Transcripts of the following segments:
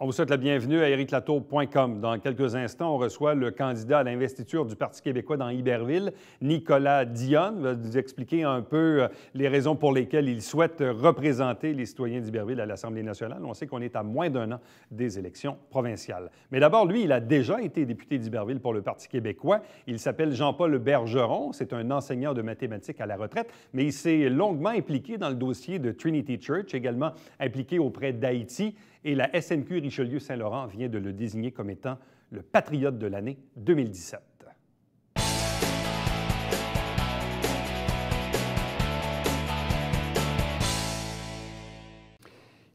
On vous souhaite la bienvenue à ericlatour.com. Dans quelques instants, on reçoit le candidat à l'investiture du Parti québécois dans Iberville, Nicolas Dionne. Il va nous expliquer un peu les raisons pour lesquelles il souhaite représenter les citoyens d'Iberville à l'Assemblée nationale. On sait qu'on est à moins d'un an des élections provinciales. Mais d'abord, lui, il a déjà été député d'Iberville pour le Parti québécois. Il s'appelle Jean-Paul Bergeron. C'est un enseignant de mathématiques à la retraite, mais il s'est longuement impliqué dans le dossier de Trinity Church, également impliqué auprès d'Haïti. Et la SNQ Richelieu-Saint-Laurent vient de le désigner comme étant le patriote de l'année 2017.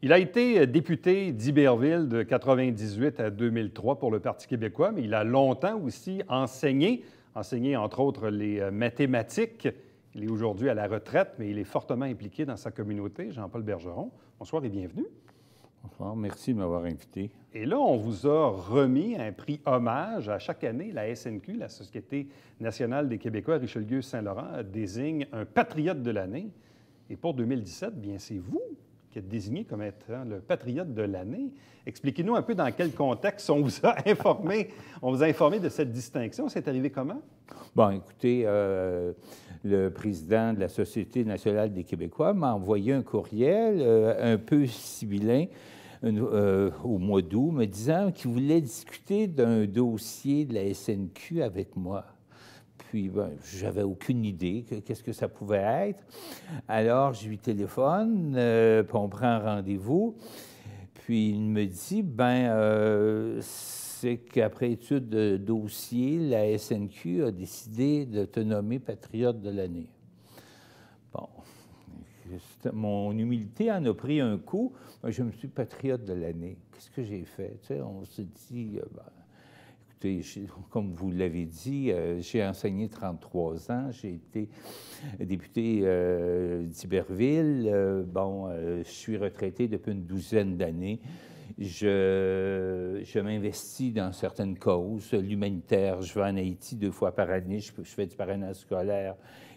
Il a été député d'Iberville de 1998 à 2003 pour le Parti québécois, mais il a longtemps aussi enseigné entre autres les mathématiques. Il est aujourd'hui à la retraite, mais il est fortement impliqué dans sa communauté. Jean-Paul Bergeron, bonsoir et bienvenue. Bonsoir, merci de m'avoir invité. Et là, on vous a remis un prix hommage. À chaque année, la SNQ, la Société nationale des Québécois Richelieu-Saint-Laurent, désigne un patriote de l'année. Et pour 2017, bien, c'est vous qui êtes désigné comme étant le patriote de l'année. Expliquez-nous un peu dans quel contexte on vous a informé de cette distinction. C'est arrivé comment? Bon, écoutez, le président de la Société nationale des Québécois m'a envoyé un courriel un peu sibyllin au mois d'août, me disant qu'il voulait discuter d'un dossier de la SNQ avec moi. Puis, ben, j'avais aucune idée qu'est-ce que ça pouvait être. Alors, je lui téléphone, puis on prend un rendez-vous. Puis, il me dit, c'est qu'après étude de dossier, la SNQ a décidé de te nommer patriote de l'année. Bon, mon humilité en a pris un coup. Moi, je me suis patriote de l'année. Qu'est-ce que j'ai fait? Tu sais, on se dit, écoutez, comme vous l'avez dit, j'ai enseigné 33 ans. J'ai été député d'Iberville. Je suis retraité depuis une douzaine d'années. Je m'investis dans certaines causes, l'humanitaire. Je vais en Haïti 2 fois par année. Je fais du parrainage scolaire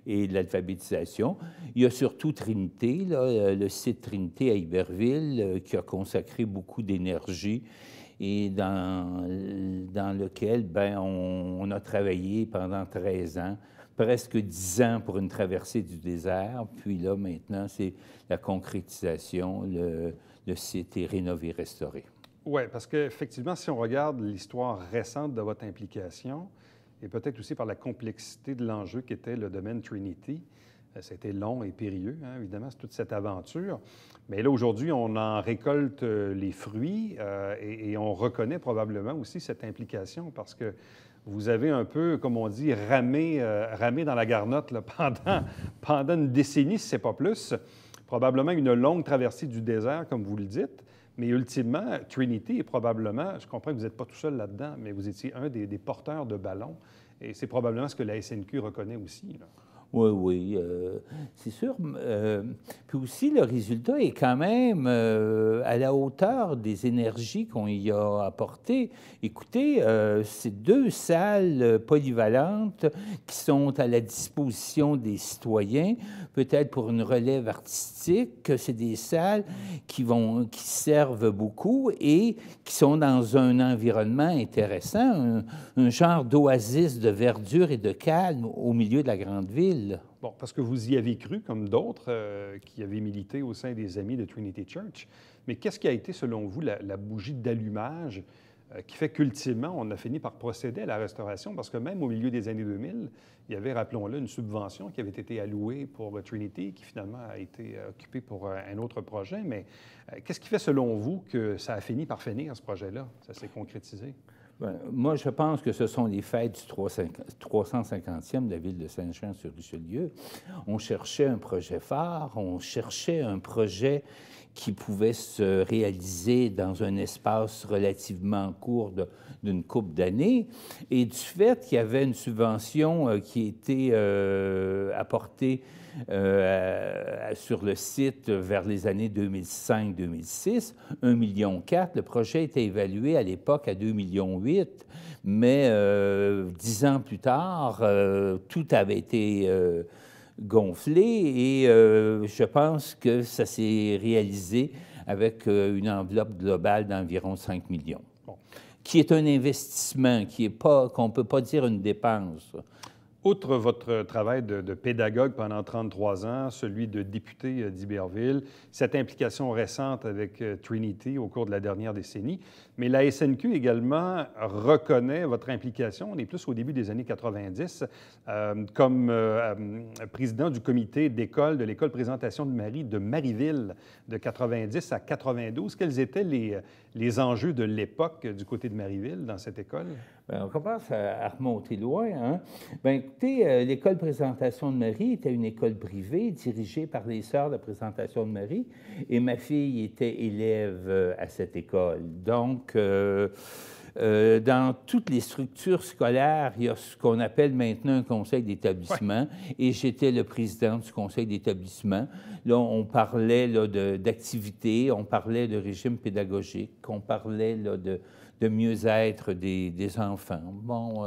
et de l'alphabétisation. Il y a surtout Trinité, là, le site Trinité à Iberville, qui a consacré beaucoup d'énergie et dans lequel on a travaillé pendant 13 ans, presque 10 ans pour une traversée du désert. Puis là, maintenant, c'est la concrétisation. Le site est rénové, restauré. Oui, parce qu'effectivement, si on regarde l'histoire récente de votre implication, et peut-être aussi par la complexité de l'enjeu qu'était le domaine Trinity, c'était long et périlleux, hein, évidemment, c'est toute cette aventure. Mais là, aujourd'hui, on en récolte les fruits et on reconnaît probablement aussi cette implication parce que vous avez un peu, comme on dit, ramé dans la garnotte là, pendant une décennie, si ce n'est pas plus. Probablement une longue traversée du désert, comme vous le dites. Mais ultimement, Trinity est probablement, je comprends que vous n'êtes pas tout seul là-dedans, mais vous étiez un des porteurs de ballons. Et c'est probablement ce que la SNQ reconnaît aussi, là. Oui, c'est sûr. Puis aussi, le résultat est quand même à la hauteur des énergies qu'on y a apportées. Écoutez, c'est 2 salles polyvalentes qui sont à la disposition des citoyens, peut-être pour une relève artistique. C'est des salles qui servent beaucoup et qui sont dans un environnement intéressant, un genre d'oasis de verdure et de calme au milieu de la grande ville. Bon, parce que vous y avez cru, comme d'autres qui avaient milité au sein des Amis de Trinity Church. Mais qu'est-ce qui a été, selon vous, la bougie d'allumage qui fait qu'ultimement, on a fini par procéder à la restauration? Parce que même au milieu des années 2000, il y avait, rappelons-le, une subvention qui avait été allouée pour Trinity, qui finalement a été occupée pour un autre projet. Mais qu'est-ce qui fait, selon vous, que ça a fini par finir, ce projet-là? Ça s'est concrétisé? Bien, moi, je pense que ce sont les fêtes du 350e de la ville de Saint-Jean-sur-Richelieu. On cherchait un projet phare, on cherchait un projet qui pouvait se réaliser dans un espace relativement court d'une couple d'années. Et du fait qu'il y avait une subvention qui était apportée sur le site vers les années 2005-2006, 1,4 million, le projet était évalué à l'époque à 2,8 millions, mais 10 ans plus tard, tout avait été gonflé et je pense que ça s'est réalisé avec une enveloppe globale d'environ 5 millions, Bon. qui est un investissement, qu'on ne peut pas dire une dépense. Outre votre travail de pédagogue pendant 33 ans, celui de député d'Iberville, cette implication récente avec Trinity au cours de la dernière décennie, mais la SNQ également reconnaît votre implication, on est plus au début des années 90, comme président du comité d'école de l'École Présentation de Marie de Marieville de 90 à 92. Quels étaient les enjeux de l'époque du côté de Marieville dans cette école? Bien, on commence à remonter loin. Hein? Bien, écoutez, l'École Présentation de Marie était une école privée dirigée par les Sœurs de Présentation de Marie et ma fille était élève à cette école. Donc, dans toutes les structures scolaires, il y a ce qu'on appelle maintenant un conseil d'établissement et j'étais le président du conseil d'établissement. Là, on parlait d'activités, on parlait de régime pédagogique, on parlait de mieux-être des enfants. Bon,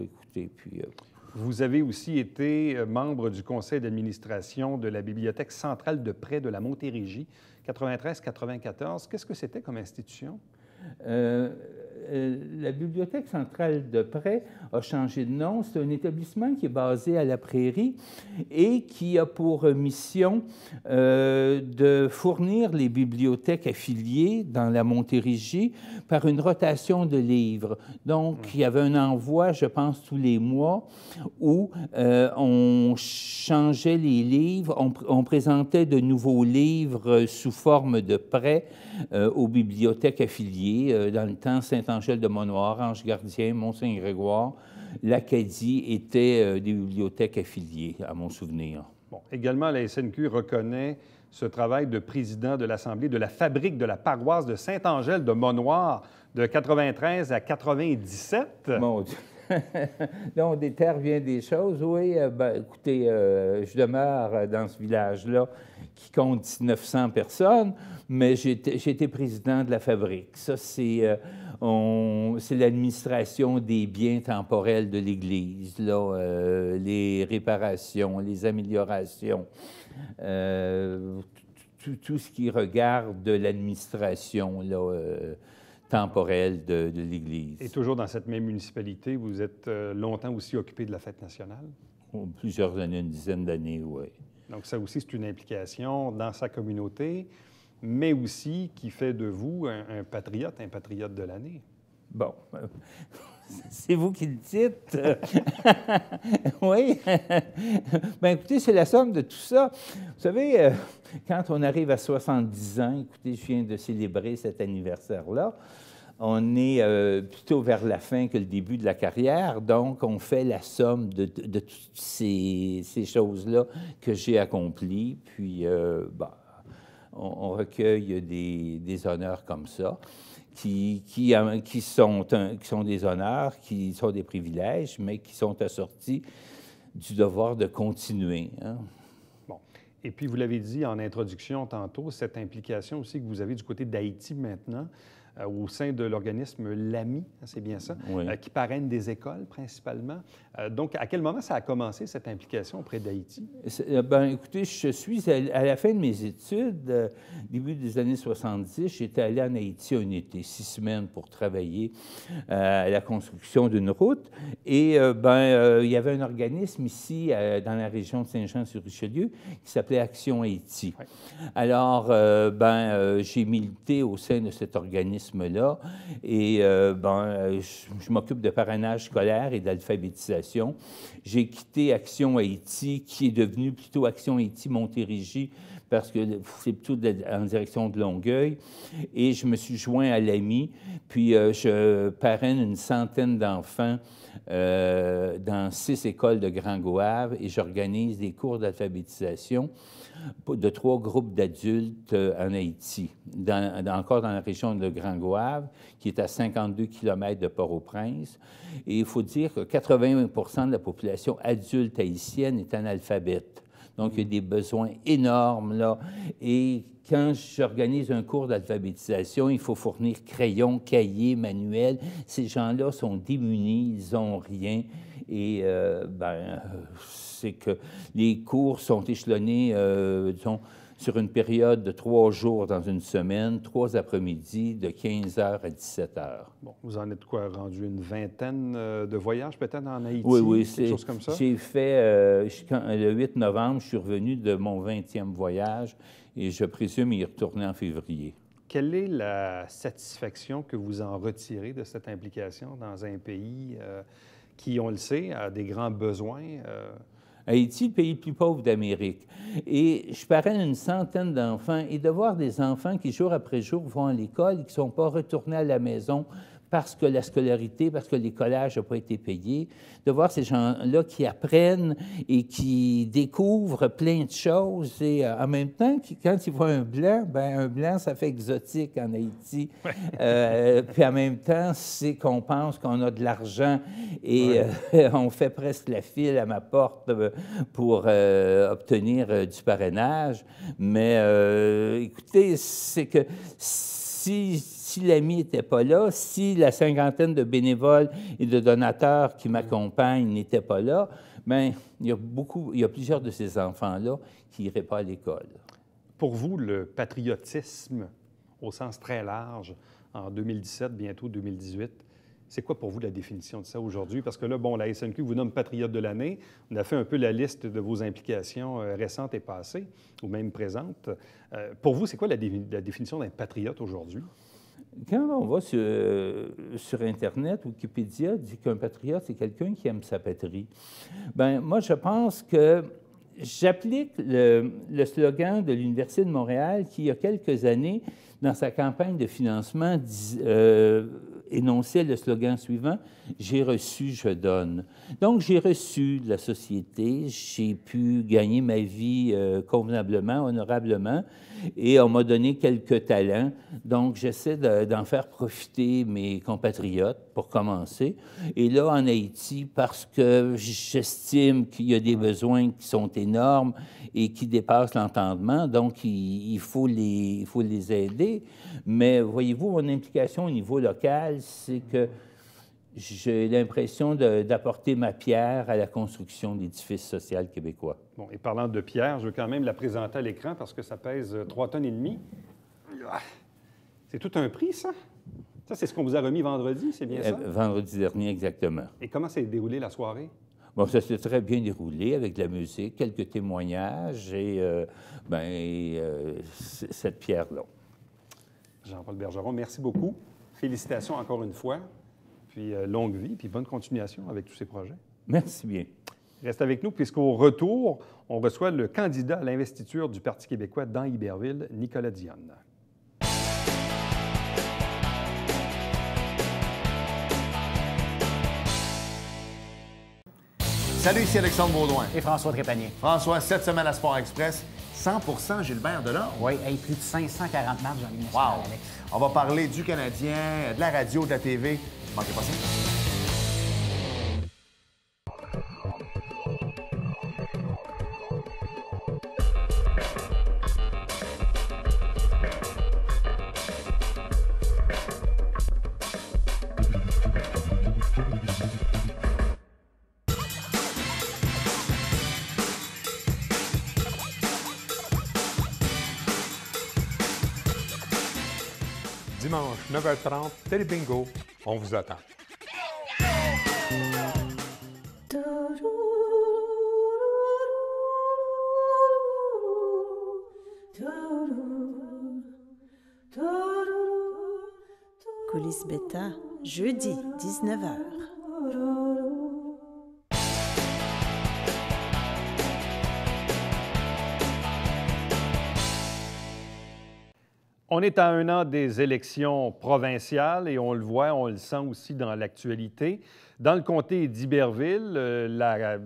écoutez, puis... Vous avez aussi été membre du conseil d'administration de la Bibliothèque centrale de prêt de la Montérégie, 93-94. Qu'est-ce que c'était comme institution? La Bibliothèque centrale de prêt a changé de nom. C'est un établissement qui est basé à la Prairie et qui a pour mission de fournir les bibliothèques affiliées dans la Montérégie par une rotation de livres. Donc, il y avait un envoi, je pense, tous les mois où on changeait les livres, on présentait de nouveaux livres sous forme de prêt aux bibliothèques affiliées. Dans le temps, Saint-Angèle-de-Monnoir, Ange-Gardien, Mont-Saint-Grégoire, l'Acadie étaient des bibliothèques affiliées, à mon souvenir. Bon, également, la SNQ reconnaît ce travail de président de l'Assemblée de la fabrique de la paroisse de Saint-Angèle-de-Monnoir de 93 à 97. Mon Dieu! Là, on déterre bien des choses. Oui, ben, écoutez, je demeure dans ce village-là qui compte 1900 personnes, mais j'ai été président de la fabrique. Ça, c'est l'administration des biens temporels de l'Église, là, les réparations, les améliorations, tout ce qui regarde de l'administration, là, temporelle de l'Église. Et toujours dans cette même municipalité, vous êtes longtemps aussi occupé de la fête nationale? Plusieurs années, une dizaine d'années, oui. Donc ça aussi, c'est une implication dans sa communauté, mais aussi qui fait de vous un patriote de l'année. Bon, c'est vous qui le dites. Oui. Bien, écoutez, c'est la somme de tout ça. Vous savez, quand on arrive à 70 ans, écoutez, je viens de célébrer cet anniversaire-là, on est plutôt vers la fin que le début de la carrière, donc on fait la somme de toutes ces choses-là que j'ai accomplies, puis on recueille des honneurs comme ça, qui sont des honneurs, qui sont des privilèges, mais qui sont assortis du devoir de continuer. Hein. Bon. Et puis, vous l'avez dit en introduction tantôt, cette implication aussi que vous avez du côté d'Haïti maintenant, au sein de l'organisme l'AMI, c'est bien ça, oui. Qui parraine des écoles principalement. Donc, à quel moment ça a commencé, cette implication auprès d'Haïti? Bien, écoutez, je suis à la fin de mes études, début des années 70, j'étais allé en Haïti un été, 6 semaines pour travailler à la construction d'une route. Et il y avait un organisme ici, dans la région de Saint-Jean-sur-Richelieu, qui s'appelait Action Haïti. Oui. Alors, j'ai milité au sein de cet organisme là et je m'occupe de parrainage scolaire et d'alphabétisation. J'ai quitté Action Haïti, qui est devenu plutôt Action Haïti Montérégie, parce que c'est plutôt en direction de Longueuil. Et je me suis joint à l'AMI, puis je parraine une centaine d'enfants dans 6 écoles de Grand Goâve et j'organise des cours d'alphabétisation de 3 groupes d'adultes en Haïti, encore dans la région de Grand Goâve, qui est à 52 km de Port-au-Prince. Et il faut dire que 80 de la population adulte haïtienne est analphabète. Donc, il y a des besoins énormes, là. Et quand j'organise un cours d'alphabétisation, il faut fournir crayons, cahiers, manuels. Ces gens-là sont démunis, ils n'ont rien. Et, c'est que les cours sont échelonnés, disons, sur une période de 3 jours dans une semaine, 3 après-midi, de 15 heures à 17 heures. Bon, vous en êtes quoi, rendu une vingtaine de voyages peut-être en Haïti? Oui, quelque chose comme ça? J'ai fait, le 8 novembre, je suis revenu de mon 20e voyage et je présume y retourner en février. Quelle est la satisfaction que vous en retirez de cette implication dans un pays qui, on le sait, a des grands besoins? Haïti, le pays le plus pauvre d'Amérique. Et je parraine une centaine d'enfants et de voir des enfants qui, jour après jour, vont à l'école et qui ne sont pas retournés à la maison parce que la scolarité, parce que les collages n'ont pas été payés, de voir ces gens-là qui apprennent et qui découvrent plein de choses. Et en même temps, quand ils voient un blanc, ça fait exotique en Haïti. Puis en même temps, c'est qu'on pense qu'on a de l'argent et on fait presque la file à ma porte pour obtenir du parrainage. Mais écoutez, c'est que si l'ami n'était pas là, si la cinquantaine de bénévoles et de donateurs qui m'accompagnent n'étaient pas là, bien, il y a plusieurs de ces enfants-là qui n'iraient pas à l'école. Pour vous, le patriotisme, au sens très large, en 2017, bientôt 2018, c'est quoi pour vous la définition de ça aujourd'hui? Parce que là, bon, la SNQ vous nomme patriote de l'année. On a fait un peu la liste de vos implications récentes et passées, ou même présentes. Pour vous, c'est quoi la définition d'un patriote aujourd'hui? Quand on va sur Internet, Wikipédia dit qu'un patriote, c'est quelqu'un qui aime sa patrie. Bien, moi, je pense que j'applique le slogan de l'Université de Montréal qui, il y a quelques années, dans sa campagne de financement, énonçait le slogan suivant « J'ai reçu, je donne ». Donc, j'ai reçu de la société, j'ai pu gagner ma vie convenablement, honorablement, et on m'a donné quelques talents. Donc, j'essaie d'en faire profiter mes compatriotes, pour commencer. Et là, en Haïti, parce que j'estime qu'il y a des besoins qui sont énormes et qui dépassent l'entendement, donc il faut les aider. Mais voyez-vous, mon implication au niveau local, c'est que j'ai l'impression d'apporter ma pierre à la construction de l'édifice social québécois. Bon, et parlant de pierre, je veux quand même la présenter à l'écran parce que ça pèse 3,5 tonnes. C'est tout un prix, ça? Ça, c'est ce qu'on vous a remis vendredi, c'est bien ça? Vendredi dernier, exactement. Et comment s'est déroulée la soirée? Bon, ça s'est très bien déroulé avec de la musique, quelques témoignages et cette pierre-là. Jean-Paul Bergeron, merci beaucoup. Félicitations encore une fois. Puis longue vie, puis bonne continuation avec tous ces projets. Merci bien. Reste avec nous, puisqu'au retour, on reçoit le candidat à l'investiture du Parti québécois dans Iberville, Nicolas Dionne. Salut, ici Alexandre Baudouin. Et François Trépanier. François, cette semaine à Sport Express, 100% Gilbert Delorme. Oui, plus de 540 matchs dans l'Union nationale, Alex. On va parler du Canadien, de la radio, de la TV. Manquez pas ça. Dimanche, 9h30, Télé Bingo, on vous attend. Coulisses Bêta, jeudi, 19h. On est à un an des élections provinciales et on le voit, on le sent aussi dans l'actualité. Dans le comté d'Iberville, la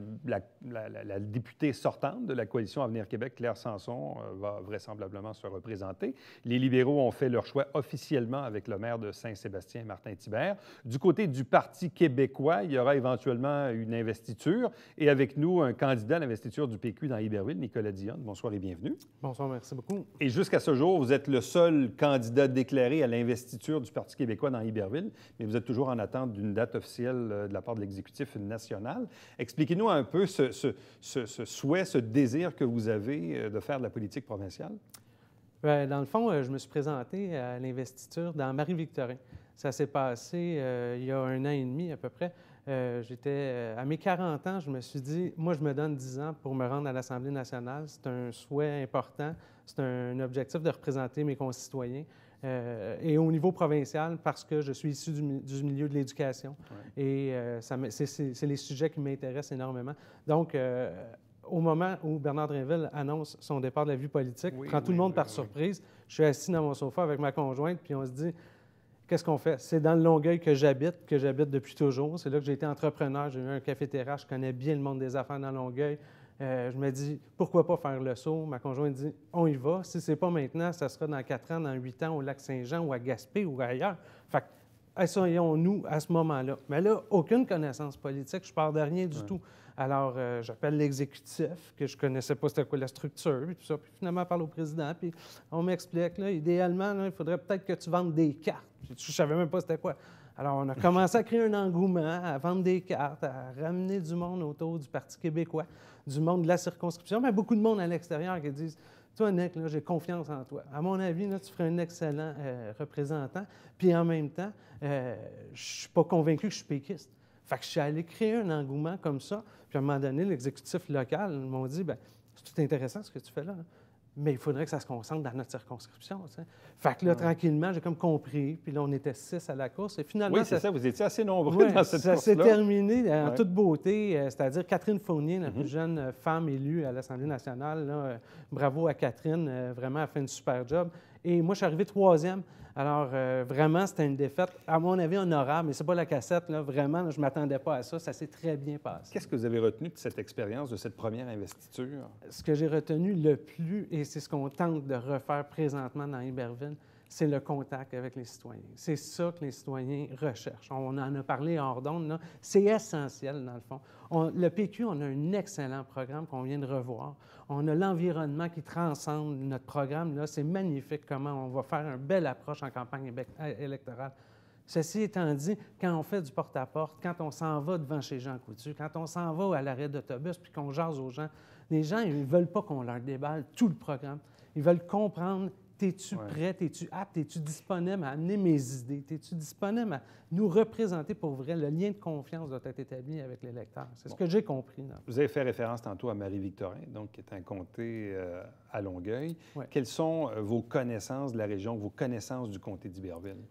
députée sortante de la Coalition Avenir Québec, Claire Sanson, va vraisemblablement se représenter. Les libéraux ont fait leur choix officiellement avec le maire de Saint-Sébastien, Martin Thibert. Du côté du Parti québécois, il y aura éventuellement une investiture. Et avec nous, un candidat à l'investiture du PQ dans Iberville, Nicolas Dionne. Bonsoir et bienvenue. Bonsoir, merci beaucoup. Et jusqu'à ce jour, vous êtes le seul candidat déclaré à l'investiture du Parti québécois dans Iberville, mais vous êtes toujours en attente d'une date officielle de la part de l'exécutif national. Expliquez-nous un peu ce souhait, ce désir que vous avez de faire de la politique provinciale. Bien, dans le fond, je me suis présenté à l'investiture dans Marie-Victorin. Ça s'est passé il y a 1 an et demi à peu près. À mes 40 ans, je me suis dit, moi, je me donne 10 ans pour me rendre à l'Assemblée nationale. C'est un souhait important. C'est un objectif de représenter mes concitoyens. Et au niveau provincial, parce que je suis issu du milieu de l'éducation. Ouais. Et c'est les sujets qui m'intéressent énormément. Donc, au moment où Bernard Drinville annonce son départ de la vie politique, prend tout le monde par surprise, je suis assis dans mon sofa avec ma conjointe, puis on se dit, qu'est-ce qu'on fait? C'est dans le Longueuil que j'habite depuis toujours. C'est là que j'ai été entrepreneur. J'ai eu un café-terrasse. Je connais bien le monde des affaires dans Longueuil. Je me dis, pourquoi pas faire le saut? Ma conjointe dit, on y va. Si ce n'est pas maintenant, ça sera dans 4 ans, dans 8 ans, au Lac-Saint-Jean ou à Gaspé ou ailleurs. Fait que, asseyons-nous à ce moment-là. Mais là, aucune connaissance politique. Je pars de rien du tout. Alors, j'appelle l'exécutif, que je ne connaissais pas c'était quoi la structure, puis tout ça. Puis finalement, je parle au président, puis on m'explique, là, idéalement, là, il faudrait peut-être que tu vendes des cartes. Je ne savais même pas c'était quoi. Alors, on a commencé à créer un engouement, à vendre des cartes, à ramener du monde autour du Parti québécois, du monde de la circonscription, mais beaucoup de monde à l'extérieur qui disent, toi, Nick, là, j'ai confiance en toi. À mon avis, là, tu ferais un excellent représentant. Puis en même temps, je ne suis pas convaincu que je suis péquiste. Fait que je suis allé créer un engouement comme ça. Puis à un moment donné, l'exécutif local m'ont dit, bien, c'est tout intéressant ce que tu fais là, mais il faudrait que ça se concentre dans notre circonscription. Tu sais. Fait que là, tranquillement, j'ai comme compris. Puis là, on était 6 à la course. Et finalement, oui, c'est ça. Vous étiez assez nombreux dans cette course-là. Ça s'est terminé en toute beauté. C'est-à-dire Catherine Fournier, la plus jeune femme élue à l'Assemblée nationale. Là, bravo à Catherine. Vraiment, elle a fait un super job. Et moi, je suis arrivé 3e. Alors, vraiment, c'était une défaite, à mon avis, honorable, mais ce n'est pas la cassette, là. Vraiment, là, je ne m'attendais pas à ça. Ça s'est très bien passé. Qu'est-ce que vous avez retenu de cette expérience, de cette première investiture? Ce que j'ai retenu le plus, et c'est ce qu'on tente de refaire présentement dans Iberville, c'est le contact avec les citoyens. C'est ça que les citoyens recherchent. On en a parlé hors d'onde, là. C'est essentiel, dans le fond. Le PQ, on a un excellent programme qu'on vient de revoir. On a l'environnement qui transcende notre programme. Là, c'est magnifique comment on va faire une belle approche en campagne électorale. Ceci étant dit, quand on fait du porte-à-porte, quand on s'en va devant chez Jean Coutu, quand on s'en va à l'arrêt d'autobus puis qu'on jase aux gens, les gens, ils ne veulent pas qu'on leur déballe tout le programme. Ils veulent comprendre. Es-tu prêt? Es-tu apte? Es-tu disponible à amener mes idées? Es-tu disponible à nous représenter pour vrai? Le lien de confiance doit être établi avec l'électeur. C'est ce que j'ai compris. Là. Vous avez fait référence tantôt à Marie-Victorin, donc qui est un comté à Longueuil. Ouais. Quelles sont vos connaissances de la région, vos connaissances du comté d'Iberville?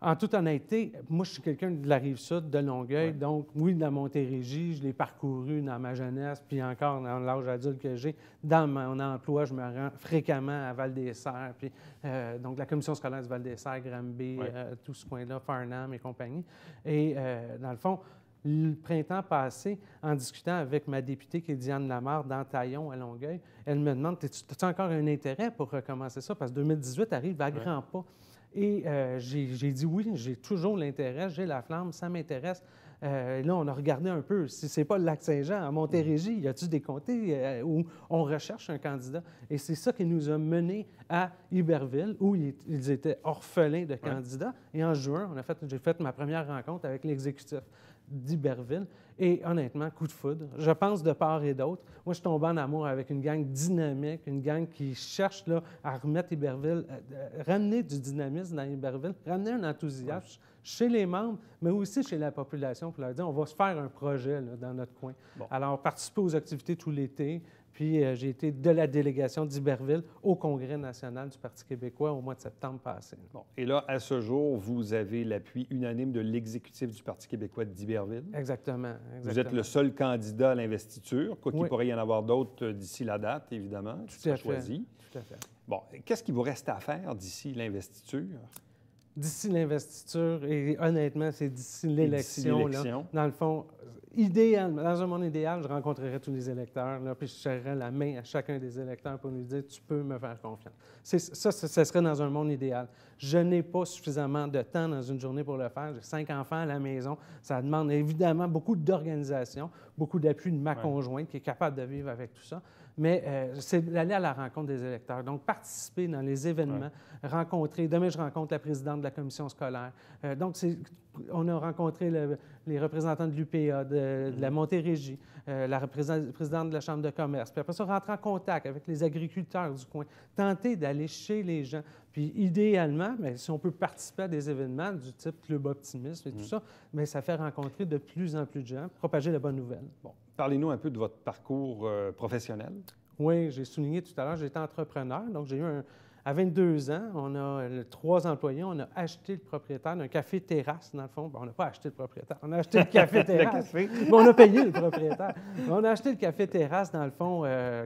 En toute honnêteté, moi, je suis quelqu'un de la Rive-Sud, de Longueuil. Donc, oui, dans Montérégie, je l'ai parcouru dans ma jeunesse, puis encore dans l'âge adulte que j'ai. Dans mon emploi, je me rends fréquemment à Val-des-Serres, puis donc la commission scolaire du Val-des-Serres, Granby, tout ce coin-là, Farnham et compagnie. Et dans le fond, le printemps passé, en discutant avec ma députée qui est Diane Lamarre dans Taillon à Longueuil, elle me demande, as-tu encore un intérêt pour recommencer ça? Parce que 2018 arrive à grands pas. Et j'ai dit oui, j'ai toujours l'intérêt, j'ai la flamme, ça m'intéresse. Là, on a regardé un peu, si ce n'est pas le Lac-Saint-Jean, à Montérégie, y a-t-il des comtés où on recherche un candidat? Et c'est ça qui nous a menés à Iberville, où ils étaient orphelins de candidats. Et en juin, j'ai fait ma première rencontre avec l'exécutif d'Iberville. Et honnêtement, coup de foudre. Je pense de part et d'autre. Moi, je suis tombé en amour avec une gang dynamique, une gang qui cherche là, à remettre Iberville, ramener du dynamisme dans Iberville, ramener un enthousiasme chez les membres, mais aussi chez la population pour leur dire on va se faire un projet là, dans notre coin. Bon. Alors, participer aux activités tout l'été. Puis, j'ai été de la délégation d'Iberville au Congrès national du Parti québécois au mois de septembre passé. Bon. Et là, à ce jour, vous avez l'appui unanime de l'exécutif du Parti québécois d'Iberville. Exactement. Vous êtes le seul candidat à l'investiture, quoi qu'il pourrait y en avoir d'autres d'ici la date, évidemment, qui sera choisi. Tout à fait. Bon, qu'est-ce qu'il vous reste à faire d'ici l'investiture? D'ici l'investiture, et honnêtement, c'est d'ici l'élection. Dans le fond, idéalement, dans un monde idéal, je rencontrerais tous les électeurs, là, puis je serrerais la main à chacun des électeurs pour lui dire « tu peux me faire confiance ». Ça serait dans un monde idéal. Je n'ai pas suffisamment de temps dans une journée pour le faire. J'ai 5 enfants à la maison. Ça demande évidemment beaucoup d'organisation, beaucoup d'appui de ma conjointe qui est capable de vivre avec tout ça. Mais c'est d'aller à la rencontre des électeurs. Donc, participer dans les événements, rencontrer. Demain, je rencontre la présidente de la commission scolaire. Donc, on a rencontré les représentants de l'UPA, de la Montérégie, la présidente de la Chambre de commerce. Puis après ça, rentrer en contact avec les agriculteurs du coin. Tenter d'aller chez les gens. Puis idéalement, bien, si on peut participer à des événements du type Club Optimisme et tout ça, bien, ça fait rencontrer de plus en plus de gens, propager la bonne nouvelle. Bon. Parlez-nous un peu de votre parcours professionnel. Oui, j'ai souligné tout à l'heure, j'étais entrepreneur. Donc, j'ai eu à 22 ans, on a 3 employés, on a acheté le propriétaire d'un café-terrasse, dans le fond. Bon, on n'a pas acheté le propriétaire, on a acheté le café-terrasse. Mais on a payé le propriétaire. On a acheté le café-terrasse, dans le fond,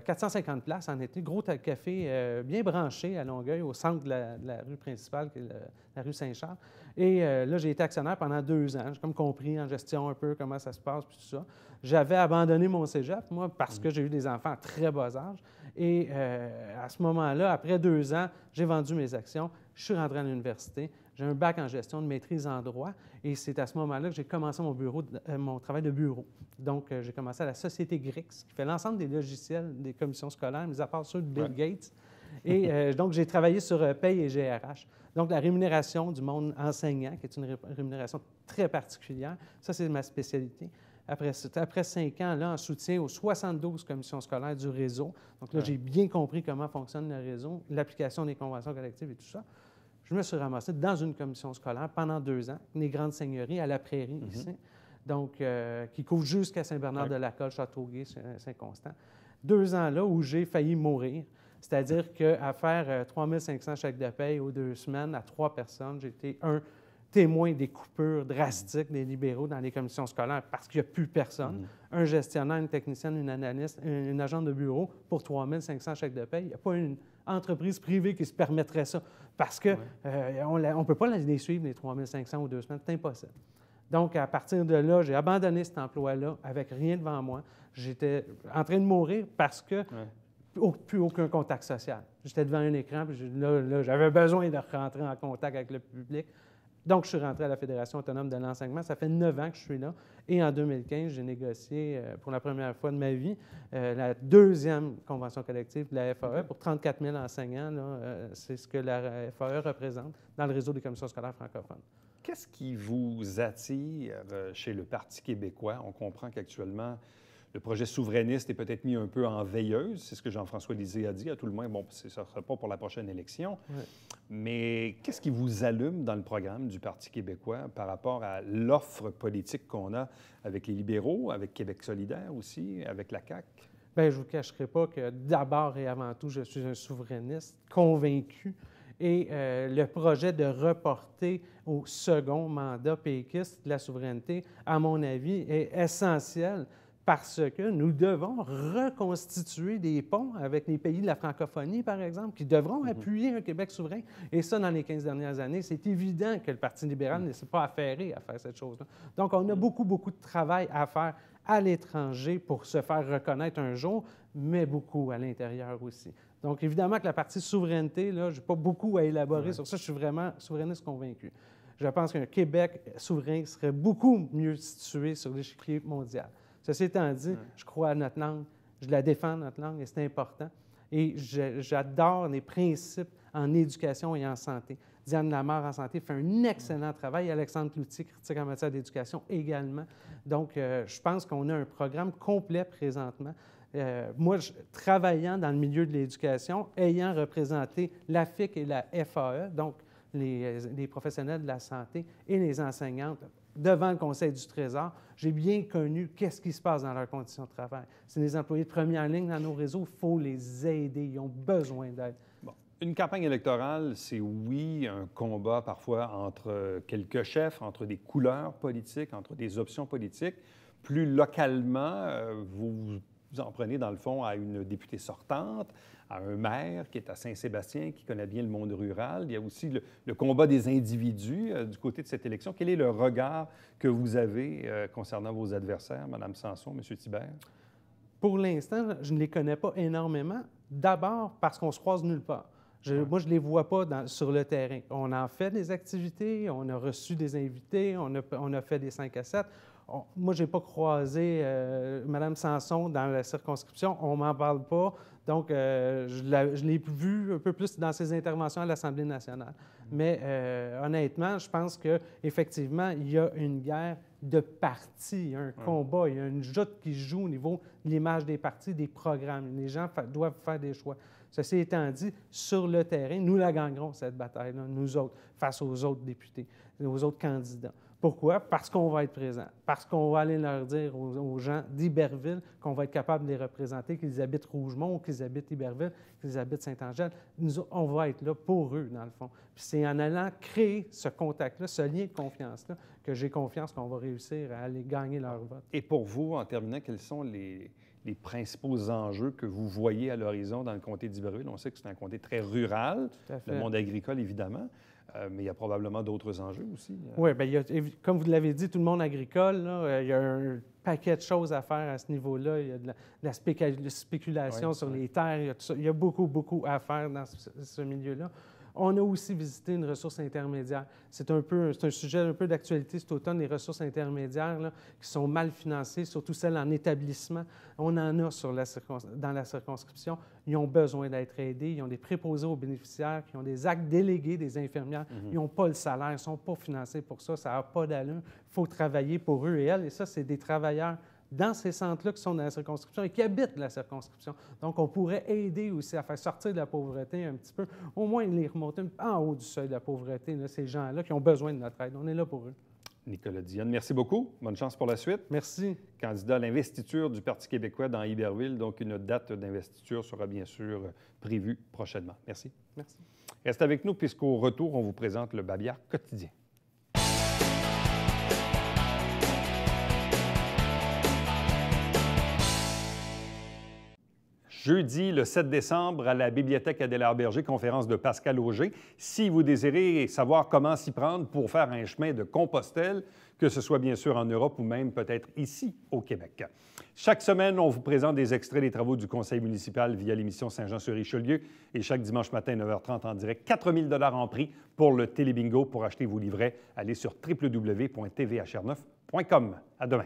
450 places en été. Gros café bien branché à Longueuil, au centre de la rue principale, qui est la rue Saint-Charles. Et là, j'ai été actionnaire pendant 2 ans. J'ai comme compris en gestion un peu comment ça se passe, puis tout ça. J'avais abandonné mon cégep, moi, parce que j'ai eu des enfants à très bas âge. Et à ce moment-là, après 2 ans, j'ai vendu mes actions. Je suis rentré à l'université. J'ai un bac en gestion de maîtrise en droit. Et c'est à ce moment-là que j'ai commencé mon travail de bureau. Donc, j'ai commencé à la société Grix, qui fait l'ensemble des logiciels des commissions scolaires, mis à part ceux de Bill Gates. Et donc, j'ai travaillé sur paye et GRH. Donc, la rémunération du monde enseignant, qui est une rémunération très particulière, ça, c'est ma spécialité. Après 5 ans, là, en soutien aux 72 commissions scolaires du réseau, donc là, j'ai bien compris comment fonctionne le réseau, l'application des conventions collectives et tout ça. Je me suis ramassé dans une commission scolaire pendant 2 ans, les grandes seigneuries à la Prairie, ici, donc qui couvre jusqu'à Saint-Bernard-de-la-Colle, Châteauguay, Saint-Constant. 2 ans là où j'ai failli mourir. C'est-à-dire qu'à faire 3 500 chèques de paye aux 2 semaines à 3 personnes, j'ai été un témoin des coupures drastiques des libéraux dans les commissions scolaires parce qu'il n'y a plus personne. Un gestionnaire, une technicienne, une analyste, une agente de bureau pour 3 500 chèques de paye. Il n'y a pas une entreprise privée qui se permettrait ça parce qu'on ne peut pas les suivre, les 3 500 aux 2 semaines. C'est impossible. Donc, à partir de là, j'ai abandonné cet emploi-là avec rien devant moi. J'étais en train de mourir parce que plus aucun contact social. J'étais devant un écran, puis là, j'avais besoin de rentrer en contact avec le public. Donc, je suis rentré à la Fédération autonome de l'enseignement. Ça fait 9 ans que je suis là. Et en 2015, j'ai négocié pour la première fois de ma vie la 2e convention collective de la FAE pour 34 000 enseignants. C'est ce que la FAE représente dans le réseau des commissions scolaires francophones. Qu'est-ce qui vous attire chez le Parti québécois? On comprend qu'actuellement, le projet souverainiste est peut-être mis un peu en veilleuse, c'est ce que Jean-François Lisée a dit, à tout le moins. Bon, ça ne sera pas pour la prochaine élection. Ouais. Mais qu'est-ce qui vous allume dans le programme du Parti québécois par rapport à l'offre politique qu'on a avec les libéraux, avec Québec solidaire aussi, avec la CAQ? Bien, je ne vous cacherai pas que d'abord et avant tout, je suis un souverainiste convaincu. Et le projet de reporter au second mandat péquiste la souveraineté, à mon avis, est essentiel parce que nous devons reconstituer des ponts avec les pays de la francophonie, par exemple, qui devront appuyer un Québec souverain. Et ça, dans les 15 dernières années, c'est évident que le Parti libéral ne s'est pas affairé à faire cette chose-là. Donc, on a beaucoup de travail à faire à l'étranger pour se faire reconnaître un jour, mais beaucoup à l'intérieur aussi. Donc, évidemment que la partie souveraineté, là, je n'ai pas beaucoup à élaborer sur ça. Je suis vraiment souverainiste convaincu. Je pense qu'un Québec souverain serait beaucoup mieux situé sur l'échiquier mondial. Ceci étant dit, je crois à notre langue, je la défends, notre langue, et c'est important. Et j'adore les principes en éducation et en santé. Diane Lamar en santé fait un excellent travail. Alexandre Cloutier, critique en matière d'éducation également. Donc, je pense qu'on a un programme complet présentement. Moi, travaillant dans le milieu de l'éducation, ayant représenté l'AFIC et la FAE, donc les professionnels de la santé et les enseignantes, devant le Conseil du Trésor, j'ai bien connu qu'est-ce qui se passe dans leurs conditions de travail. C'est des employés de première ligne dans nos réseaux, il faut les aider, ils ont besoin d'aide. Bon. Une campagne électorale, c'est oui, un combat parfois entre quelques chefs, entre des couleurs politiques, entre des options politiques. Plus localement, vous en prenez dans le fond à une députée sortante, à un maire qui est à Saint-Sébastien, qui connaît bien le monde rural. Il y a aussi le combat des individus du côté de cette élection. Quel est le regard que vous avez concernant vos adversaires, Mme Sanson, M. Thibert? Pour l'instant, je ne les connais pas énormément. D'abord parce qu'on se croise nulle part. Moi, je ne les vois pas sur le terrain. On en fait des activités, on a reçu des invités, on a fait des 5 à 7. moi, je n'ai pas croisé Mme Sanson dans la circonscription. On ne m'en parle pas. Donc, je l'ai vu un peu plus dans ses interventions à l'Assemblée nationale. Mais honnêtement, je pense qu'effectivement, il y a une guerre de partis, il y a un combat, il y a une joute qui joue au niveau de l'image des partis, des programmes. Les gens doivent faire des choix. Ceci étant dit, sur le terrain, nous la gagnerons, cette bataille-là, nous autres, face aux autres députés, aux autres candidats. Pourquoi? Parce qu'on va être présent, parce qu'on va aller leur dire aux gens d'Iberville qu'on va être capable de les représenter, qu'ils habitent Rougemont ou qu'ils habitent Iberville, qu'ils habitent Saint-Angèle. Nous, on va être là pour eux, dans le fond. Puis c'est en allant créer ce contact-là, ce lien de confiance-là, que j'ai confiance qu'on va réussir à aller gagner leur vote. Et pour vous, en terminant, quels sont les principaux enjeux que vous voyez à l'horizon dans le comté d'Iberville? On sait que c'est un comté très rural, le monde agricole, évidemment. Mais il y a probablement d'autres enjeux aussi. Oui, bien, comme vous l'avez dit, tout le monde agricole, là, il y a un paquet de choses à faire à ce niveau-là. Il y a de la spéculation sur les terres, il y a beaucoup, beaucoup à faire dans ce milieu-là. On a aussi visité une ressource intermédiaire. C'est un sujet un peu d'actualité cet automne, les ressources intermédiaires là, qui sont mal financées, surtout celles en établissement. On en a dans la circonscription. Ils ont besoin d'être aidés. Ils ont des préposés aux bénéficiaires, qui ont des actes délégués des infirmières. Ils n'ont pas le salaire, ils ne sont pas financés pour ça. Ça n'a pas d'allure. Il faut travailler pour eux et elles. Et ça, c'est des travailleurs dans ces centres-là qui sont dans la circonscription et qui habitent la circonscription. Donc, on pourrait aider aussi à faire sortir de la pauvreté un petit peu, au moins les remonter en haut du seuil de la pauvreté, là, ces gens-là qui ont besoin de notre aide. On est là pour eux. Nicolas Dionne, merci beaucoup. Bonne chance pour la suite. Merci. Candidat à l'investiture du Parti québécois dans Iberville, donc une date d'investiture sera bien sûr prévue prochainement. Merci. Merci. Restez avec nous puisqu'au retour, on vous présente le Babillard quotidien. Jeudi, le 7 décembre, à la Bibliothèque Adélard-Berger, conférence de Pascal Auger. Si vous désirez savoir comment s'y prendre pour faire un chemin de Compostelle, que ce soit bien sûr en Europe ou même peut-être ici au Québec. Chaque semaine, on vous présente des extraits des travaux du conseil municipal via l'émission Saint-Jean-sur-Richelieu et chaque dimanche matin, 9h30 en direct, 4 000 $ en prix pour le Télébingo. Pour acheter vos livrets, allez sur www.tvhr9.com. À demain.